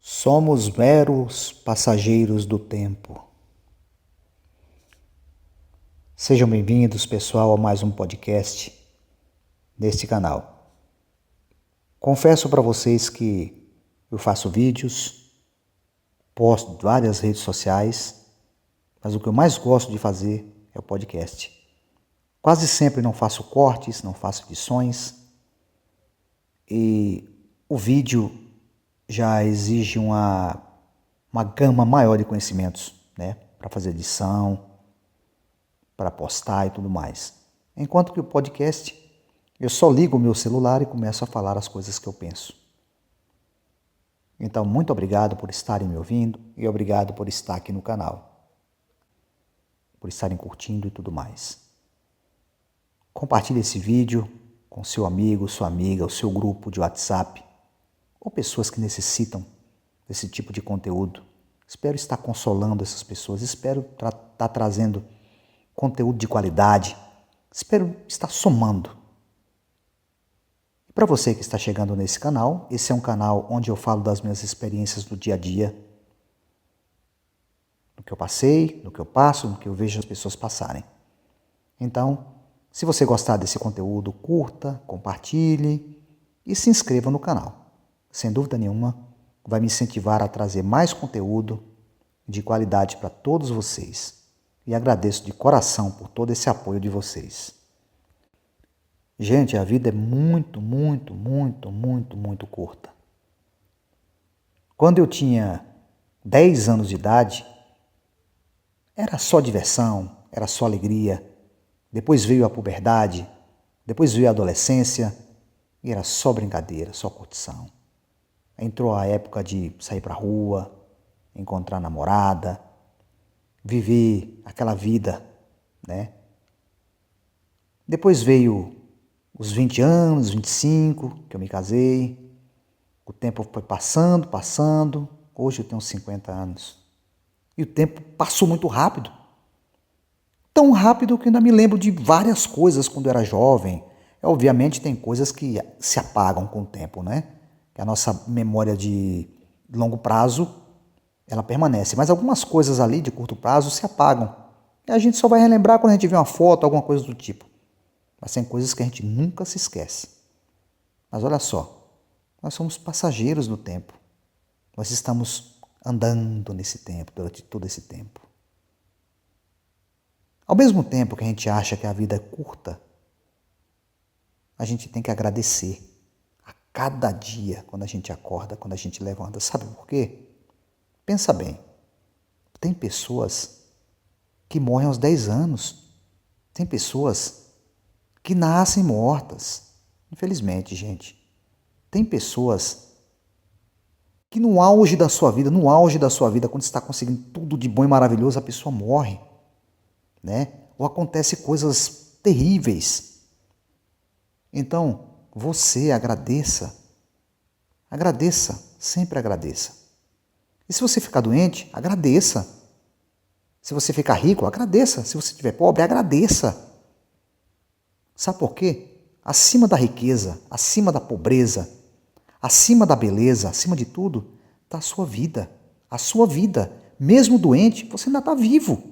Somos meros passageiros do tempo. Sejam bem-vindos, pessoal, a mais um podcast neste canal. Confesso para vocês que eu faço vídeos, posto em várias redes sociais, mas o que eu mais gosto de fazer é o podcast. Quase sempre não faço cortes, não faço edições e o vídeo já exige uma gama maior de conhecimentos, né? Para fazer edição, para postar e tudo mais. Enquanto que o podcast, eu só ligo o meu celular e começo a falar as coisas que eu penso. Então, muito obrigado por estarem me ouvindo e obrigado por estar aqui no canal, por estarem curtindo e tudo mais. Compartilhe esse vídeo com seu amigo, sua amiga, o seu grupo de WhatsApp ou pessoas que necessitam desse tipo de conteúdo. Espero estar consolando essas pessoas, espero estar trazendo conteúdo de qualidade, espero estar somando. E para você que está chegando nesse canal, esse é um canal onde eu falo das minhas experiências do dia a dia, do que eu passei, do que eu passo, do que eu vejo as pessoas passarem. Então, se você gostar desse conteúdo, curta, compartilhe e se inscreva no canal. Sem dúvida nenhuma, vai me incentivar a trazer mais conteúdo de qualidade para todos vocês. E agradeço de coração por todo esse apoio de vocês. Gente, a vida é muito curta. Quando eu tinha 10 anos de idade, era só diversão, era só alegria. Depois veio a puberdade, depois veio a adolescência e era só brincadeira, só curtição. Entrou a época de sair pra rua, encontrar namorada, viver aquela vida, né? Depois veio os 20 anos, 25, que eu me casei. O tempo foi passando. Hoje eu tenho 50 anos. E o tempo passou muito rápido. Tão rápido que eu ainda me lembro de várias coisas quando eu era jovem. Obviamente tem coisas que se apagam com o tempo, né? Que a nossa memória de longo prazo, ela permanece. Mas algumas coisas ali de curto prazo se apagam. E a gente só vai relembrar quando a gente vê uma foto, alguma coisa do tipo. Mas tem coisas que a gente nunca se esquece. Mas olha só, nós somos passageiros do tempo. Nós estamos andando nesse tempo, durante todo esse tempo. Ao mesmo tempo que a gente acha que a vida é curta, a gente tem que agradecer a cada dia quando a gente acorda, quando a gente levanta. Sabe por quê? Pensa bem, tem pessoas que morrem aos 10 anos, tem pessoas que nascem mortas. Infelizmente, gente, tem pessoas que no auge da sua vida, quando está conseguindo tudo de bom e maravilhoso, a pessoa morre, né? Ou acontece coisas terríveis. Então, você agradeça, sempre agradeça. E se você ficar doente, agradeça. Se você ficar rico, agradeça. Se você estiver pobre, agradeça. Sabe por quê? Acima da riqueza, acima da pobreza, acima da beleza, acima de tudo, está a sua vida. A sua vida. Mesmo doente, você ainda está vivo.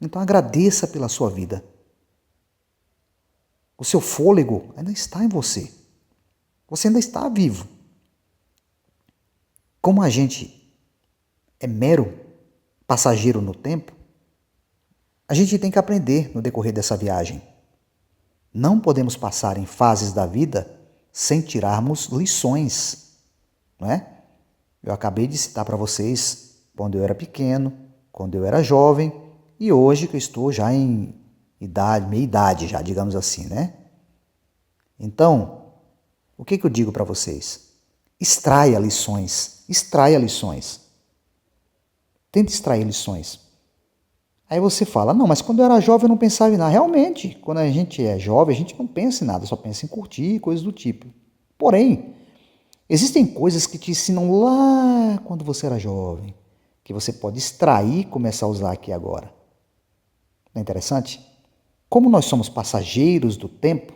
Então agradeça pela sua vida. O seu fôlego ainda está em você. Você ainda está vivo. Como a gente é mero passageiro no tempo, a gente tem que aprender no decorrer dessa viagem. Não podemos passar em fases da vida sem tirarmos lições, não é? Eu acabei de citar para vocês quando eu era pequeno, quando eu era jovem e hoje que eu estou já em meia idade já, digamos assim, né? Então, o que eu digo para vocês? Extraia lições. Tente extrair lições. Aí você fala, não, mas quando eu era jovem eu não pensava em nada. Realmente, quando a gente é jovem, a gente não pensa em nada, só pensa em curtir, coisas do tipo. Porém, existem coisas que te ensinam lá quando você era jovem, que você pode extrair e começar a usar aqui agora. Não é interessante? Como nós somos passageiros do tempo,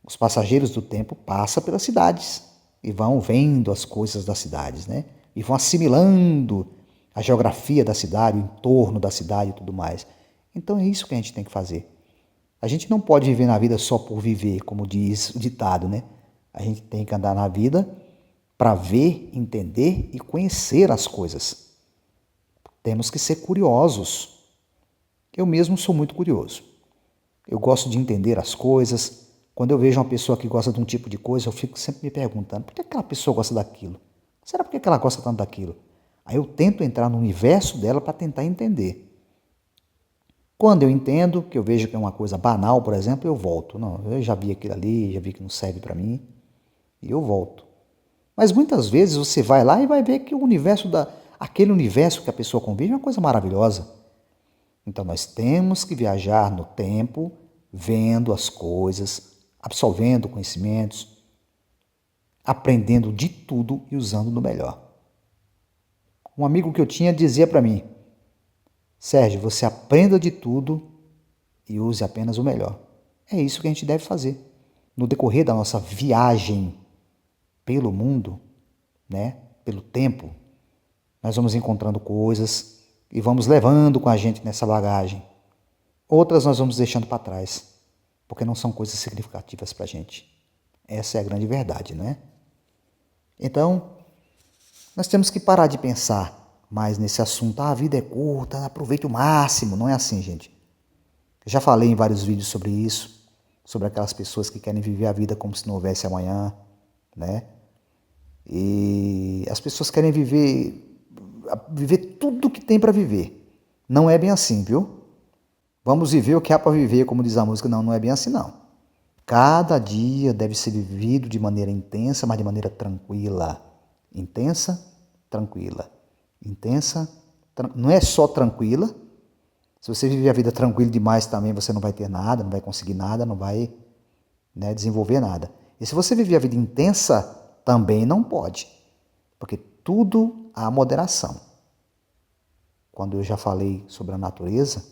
os passageiros do tempo passam pelas cidades. e vão vendo as coisas das cidades, né? E vão assimilando a geografia da cidade, o entorno da cidade e tudo mais. Então é isso que a gente tem que fazer. A gente não pode viver na vida só por viver, como diz o ditado, né? A gente tem que andar na vida para ver, entender e conhecer as coisas. Temos que ser curiosos. Eu mesmo sou muito curioso. Eu gosto de entender as coisas. Quando eu vejo uma pessoa que gosta de um tipo de coisa, eu fico sempre me perguntando, por que aquela pessoa gosta daquilo? Será por que ela gosta tanto daquilo? Aí eu tento entrar no universo dela para tentar entender. Quando eu entendo, que eu vejo que é uma coisa banal, por exemplo, eu volto. Não, eu já vi aquilo ali, já vi que não serve para mim, e eu volto. Mas muitas vezes você vai lá e vai ver que o universo aquele universo que a pessoa convive é uma coisa maravilhosa. Então nós temos que viajar no tempo, vendo as coisas, absorvendo conhecimentos, aprendendo de tudo e usando do melhor. Um amigo que eu tinha dizia para mim, Sérgio, você aprenda de tudo e use apenas o melhor. É isso que a gente deve fazer. No decorrer da nossa viagem pelo mundo, né, pelo tempo, nós vamos encontrando coisas e vamos levando com a gente nessa bagagem. Outras nós vamos deixando para trás, porque não são coisas significativas para a gente. Essa é a grande verdade, não é? Então, nós temos que parar de pensar mais nesse assunto. A vida é curta, aproveite o máximo. Não é assim, gente. Eu já falei em vários vídeos sobre isso, sobre aquelas pessoas que querem viver a vida como se não houvesse amanhã, né? E as pessoas querem viver tudo que tem para viver. Não é bem assim, viu? Vamos viver o que há para viver, como diz a música. Não, não é bem assim, não. Cada dia deve ser vivido de maneira intensa, mas de maneira tranquila. Intensa, tranquila. Intensa, não é só tranquila. Se você viver a vida tranquila demais também, você não vai ter nada, não vai conseguir nada, não vai, né, desenvolver nada. E se você viver a vida intensa, também não pode. Porque tudo há moderação. Quando eu já falei sobre a natureza,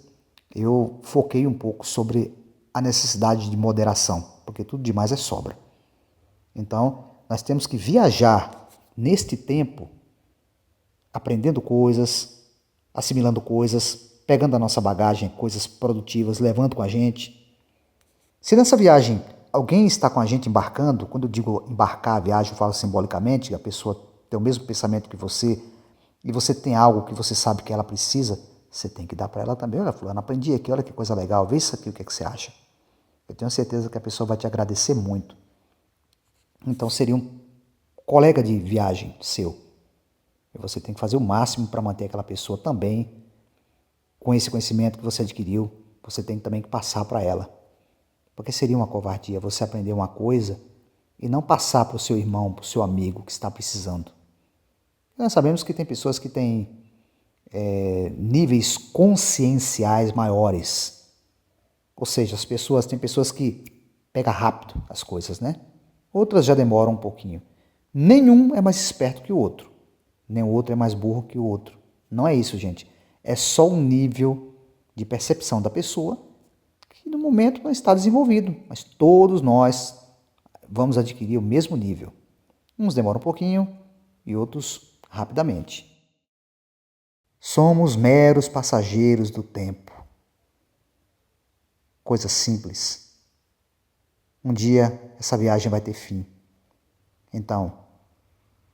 eu foquei um pouco sobre a necessidade de moderação, porque tudo demais é sobra. Então, nós temos que viajar neste tempo, aprendendo coisas, assimilando coisas, pegando a nossa bagagem, coisas produtivas, levando com a gente. Se nessa viagem alguém está com a gente embarcando, quando eu digo embarcar a viagem, eu falo simbolicamente, a pessoa tem o mesmo pensamento que você, e você tem algo que você sabe que ela precisa, você tem que dar para ela também. Olha, fulano, aprendi aqui, olha que coisa legal, vê isso aqui, o que, é que você acha? Eu tenho certeza que a pessoa vai te agradecer muito. Então seria um colega de viagem seu. E você tem que fazer o máximo para manter aquela pessoa também com esse conhecimento que você adquiriu. Você tem também que passar para ela. Porque seria uma covardia você aprender uma coisa e não passar para o seu irmão, para o seu amigo que está precisando. Nós sabemos que tem pessoas que têm níveis conscienciais maiores. Ou seja, tem pessoas que pegam rápido as coisas, né? Outras já demoram um pouquinho. Nenhum é mais esperto que o outro. Nem o outro é mais burro que o outro. Não é isso, gente. É só um nível de percepção da pessoa que no momento não está desenvolvido. Mas todos nós vamos adquirir o mesmo nível. Uns demoram um pouquinho e outros rapidamente. Somos meros passageiros do tempo. Coisa simples. Um dia essa viagem vai ter fim. Então,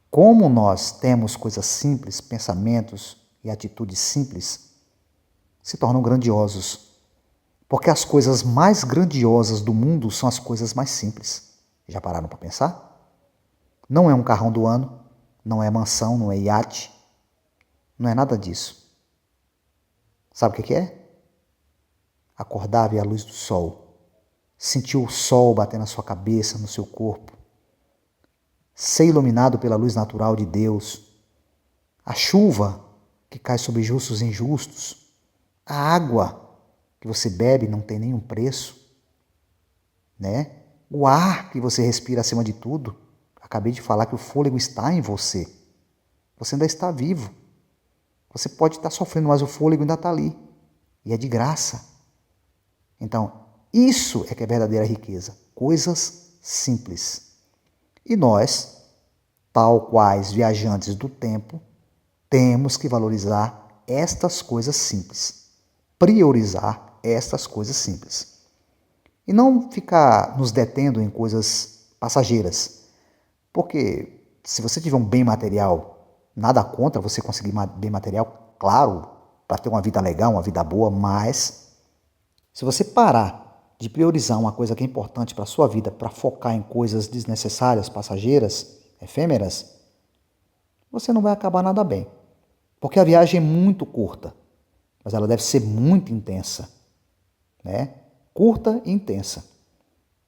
como nós temos coisas simples, pensamentos e atitudes simples, se tornam grandiosos. Porque as coisas mais grandiosas do mundo são as coisas mais simples. Já pararam para pensar? Não é um carrão do ano, não é mansão, não é iate, não é nada disso. Sabe o que é? Acordar, ver a luz do sol, sentir o sol bater na sua cabeça, no seu corpo, ser iluminado pela luz natural de Deus, a chuva que cai sobre justos e injustos, a água que você bebe não tem nenhum preço, né? O ar que você respira acima de tudo. Acabei de falar que o fôlego está em você. Você ainda está vivo. Você pode estar sofrendo, mas o fôlego ainda está ali. E é de graça. Então, isso é que é verdadeira riqueza. Coisas simples. E nós tal quais viajantes do tempo, temos que valorizar estas coisas simples, priorizar estas coisas simples. E não ficar nos detendo em coisas passageiras. Porque se você tiver um bem material, nada contra você conseguir bem material, claro, para ter uma vida legal, uma vida boa, mas se você parar de priorizar uma coisa que é importante para a sua vida, para focar em coisas desnecessárias, passageiras, efêmeras, você não vai acabar nada bem. Porque a viagem é muito curta, mas ela deve ser muito intensa, né? Curta e intensa.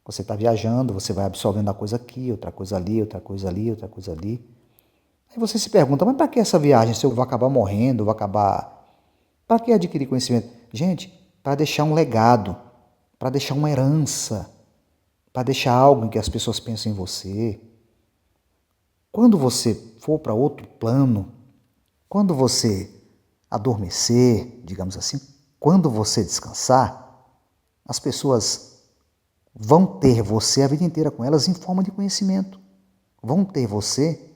Você está viajando, você vai absorvendo uma coisa aqui, outra coisa ali, outra coisa ali, outra coisa ali. Aí você se pergunta, mas para que essa viagem se eu vou acabar morrendo, vou acabar... Para que adquirir conhecimento? Gente, para deixar um legado, para deixar uma herança, para deixar algo em que as pessoas pensem em você. Quando você for para outro plano, quando você adormecer, digamos assim, quando você descansar, as pessoas vão ter você a vida inteira com elas em forma de conhecimento. Vão ter você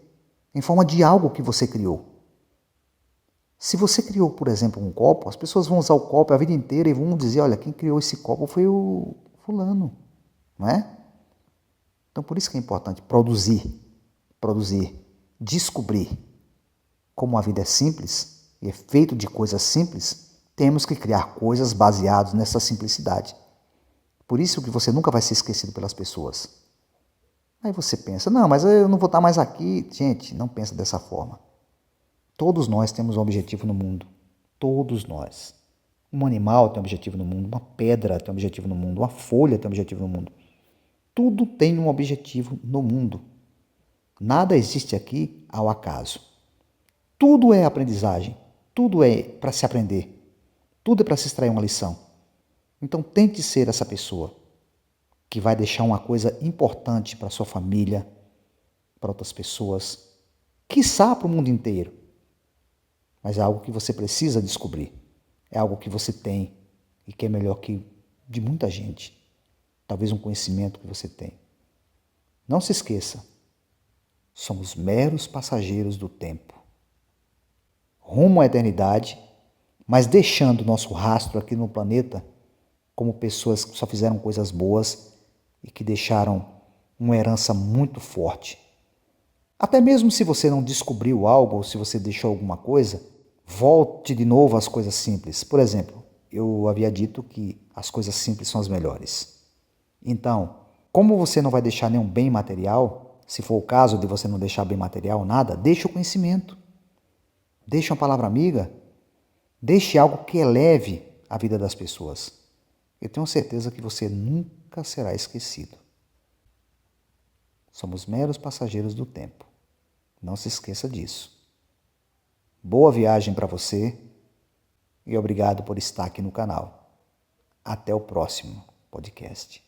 em forma de algo que você criou. Se você criou, por exemplo, um copo, as pessoas vão usar o copo a vida inteira e vão dizer, olha, quem criou esse copo foi o fulano, não é? Então, por isso que é importante produzir, descobrir. Como a vida é simples e é feito de coisas simples, temos que criar coisas baseadas nessa simplicidade. Por isso que você nunca vai ser esquecido pelas pessoas. Aí você pensa, não, mas eu não vou estar mais aqui. Gente, não pensa dessa forma. Todos nós temos um objetivo no mundo. Todos nós. Um animal tem um objetivo no mundo, uma pedra tem um objetivo no mundo, uma folha tem um objetivo no mundo. Tudo tem um objetivo no mundo. Nada existe aqui ao acaso. Tudo é aprendizagem. Tudo é para se aprender. Tudo é para se extrair uma lição. Então tente ser essa pessoa que vai deixar uma coisa importante para sua família, para outras pessoas, quiçá para o mundo inteiro. Mas é algo que você precisa descobrir. É algo que você tem e que é melhor que de muita gente. Talvez um conhecimento que você tem. Não se esqueça, somos meros passageiros do tempo. Rumo à eternidade, mas deixando nosso rastro aqui no planeta como pessoas que só fizeram coisas boas e que deixaram uma herança muito forte. Até mesmo se você não descobriu algo ou se você deixou alguma coisa, volte de novo às coisas simples. Por exemplo, eu havia dito que as coisas simples são as melhores. Então, como você não vai deixar nenhum bem material, se for o caso de você não deixar bem material nada, deixe o conhecimento. Deixe uma palavra amiga. Deixe algo que eleve a vida das pessoas. Eu tenho certeza que você nunca será esquecido. Somos meros passageiros do tempo. Não se esqueça disso. Boa viagem para você e obrigado por estar aqui no canal. Até o próximo podcast.